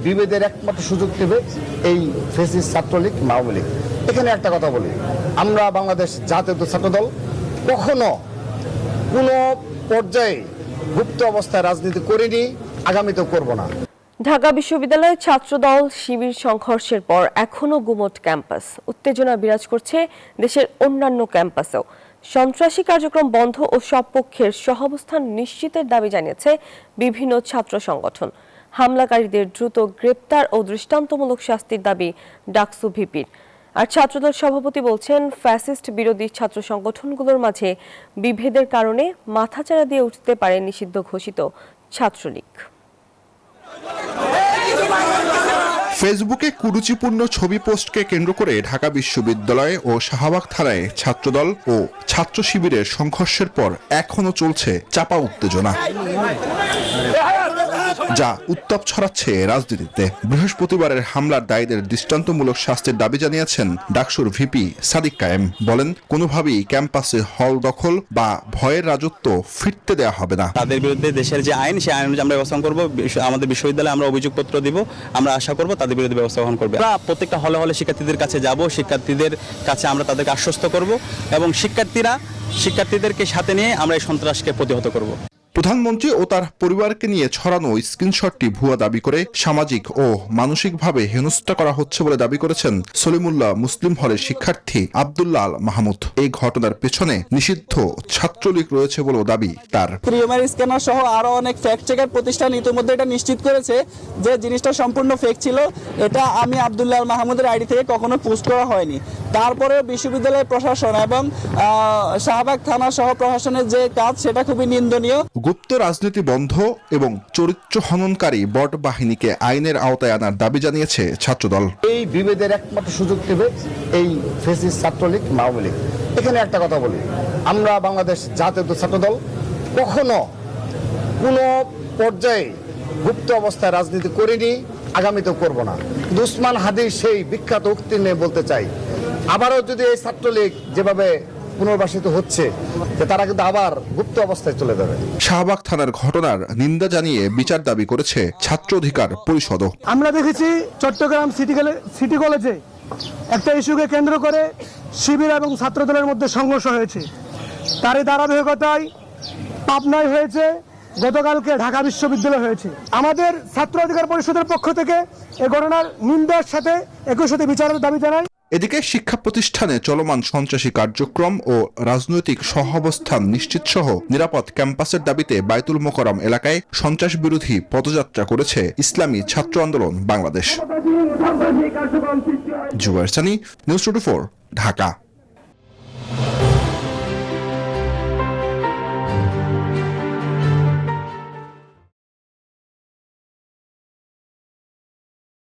বিভেদের একমাত্র সুযোগ দেবে এই ফ্যাসিস্ট ছাত্রলীগ আওয়ামী লীগ। এখানে একটা কথা বলি, আমরা বাংলাদেশ জাতীয় ছাত্রদল কখনো কোনো পর্যায়ে গুপ্ত অবস্থায় রাজনীতি করিনি, আগামীতেও করব না। ঢাকা বিশ্ববিদ্যালয়ের ছাত্রদল শিবির সংঘর্ষের পর এখনো গুমোট ক্যাম্পাস। উত্তেজনা বিরাজ করছে দেশের অন্যান্য ক্যাম্পাসেও। সন্ত্রাসী কার্যক্রম বন্ধ ও সব পক্ষের সহাবস্থান নিশ্চিতের দাবি জানিয়েছে বিভিন্ন ছাত্র সংগঠন। হামলাকারীদের দ্রুত গ্রেপ্তার ও দৃষ্টান্তমূলক শাস্তির দাবি ডাকসু ভিপির। আর ছাত্রদল সভাপতি বলছেন, ফ্যাসিস্ট বিরোধী ছাত্র সংগঠনগুলোর মাঝে বিভেদের কারণে মাথাচাড়া দিয়ে উঠতে পারে নিষিদ্ধ ঘোষিত ছাত্রলীগ। ফেসবুকে কুরুচিপূর্ণ ছবি পোস্টকে কেন্দ্র করে ঢাকা বিশ্ববিদ্যালয় ও শাহবাগ থানায় ছাত্রদল ও ছাত্র শিবিরের সংঘর্ষের পর এখনো চলছে চাপা উত্তেজনা, যা উত্তাপ ছড়াচ্ছে রাজনীতিতে। বৃহস্পতিবারের হামলার দায়ীদের দৃষ্টান্তমূলক শাস্তির দাবি জানিয়েছেন ডাকসুর ভিপি সাদিক কায়েম। বলেন, কোনোভাবেই ক্যাম্পাসে হল দখল বা ভয়ের রাজত্ব ফিরতে দেওয়া হবে না। তাদের বিরুদ্ধে দেশের যে আইন, সেই আইন অনুযায়ী আমরা ব্যবস্থা করব। আমাদের বিশ্ববিদ্যালয়ে আমরা অভিযোগপত্র দিব, আমরা আশা করব তাদের বিরুদ্ধে ব্যবস্থা গ্রহণ করবে। আমরা প্রত্যেকটা হলে হলে শিক্ষার্থীদের কাছে যাব, শিক্ষার্থীদের কাছে আমরা তাদেরকে আশ্বস্ত করব এবং শিক্ষার্থীদেরকে সাথে নিয়ে আমরা এই সন্ত্রাসকে প্রতিহত করব। প্রধানমন্ত্রী ও তার পরিবারকে নিয়ে ছড়ানো স্ক্রিনশটটি ভুয়া দাবি করে সামাজিক ও মানসিকভাবে হেনস্থা করা হচ্ছে বলে দাবি করেছেন সলিমুল্লাহ মুসলিম হলের শিক্ষার্থী আব্দুল্লাহ আল মাহমুদ। এই ঘটনার পেছনে নিষিদ্ধ ছাত্রলীগ রয়েছে বলেও দাবি তার। প্রিয়মারি স্ক্যানার সহ আরো অনেক ফ্যাক্ট চেকার প্রতিষ্ঠান ইতিমধ্যে এটা নিশ্চিত করেছে যে জিনিসটা সম্পূর্ণ ফেক ছিল। এটা আমি আব্দুল্লাহ আল মাহমুদের আইডি থেকে কখনো পোস্ট করা হয়নি। তারপরেও বিশ্ববিদ্যালয়ের প্রশাসন এবং শাহবাগ থানা সহ প্রশাসনের যে কাজ, সেটা খুবই নিন্দনীয়। গুপ্ত রাজনীতি বন্ধ এবং চরিত্র হননকারী বট বাহিনীকে আইনের আওতায় আনার দাবি জানিয়েছে ছাত্রদল। এই বিভেদের একমাত্র সুযোগ দেবে এই ফ্যাসিস্ট ছাত্রলীগ আওয়ামী লীগ। এখানে একটা কথা বলি, আমরা বাংলাদেশ জাতীয় ছাত্রদল কখনো কোনো পর্যায়ে গুপ্ত অবস্থায় রাজনীতি করিনি, আগামীতেও করব না। উসমান হাদির সেই বিখ্যাত উক্তি নিয়ে বলতে চাই, আবারও যদি এই ছাত্রলীগ যেভাবে পুনর্বাসিত হচ্ছে, তারা কিন্তু আবার গুপ্ত অবস্থায় চলে যাবে। শাহবাগ থানার ঘটনার নিন্দা জানিয়ে বিচার দাবি করেছে ছাত্র অধিকার পরিষদও। আমরা দেখেছি চট্টগ্রাম সিটি কলেজে একটা ইস্যুকে কেন্দ্র করে শিবির এবং ছাত্রদলের মধ্যে সংঘর্ষ হয়েছে। তারই ধারাবাহিকতায় পাবনায় হয়েছে, গতকালকে ঢাকা বিশ্ববিদ্যালয় হয়েছে। আমাদের ছাত্র অধিকার পরিষদের পক্ষ থেকে এই ঘটনার নিন্দার সাথে একই সাথে বিচারের দাবি জানাই। এদিকে শিক্ষা প্রতিষ্ঠানে চলমান সন্ত্রাসী কার্যক্রম ও রাজনৈতিক সহাবস্থান নিশ্চিত সহ নিরাপদ ক্যাম্পাসের দাবিতে বায়তুল মোকাররম এলাকায় সন্ত্রাস বিরোধী পদযাত্রা করেছে ইসলামী ছাত্র আন্দোলন বাংলাদেশ। জুবায়ের সানি, নিউজ 24, ঢাকা।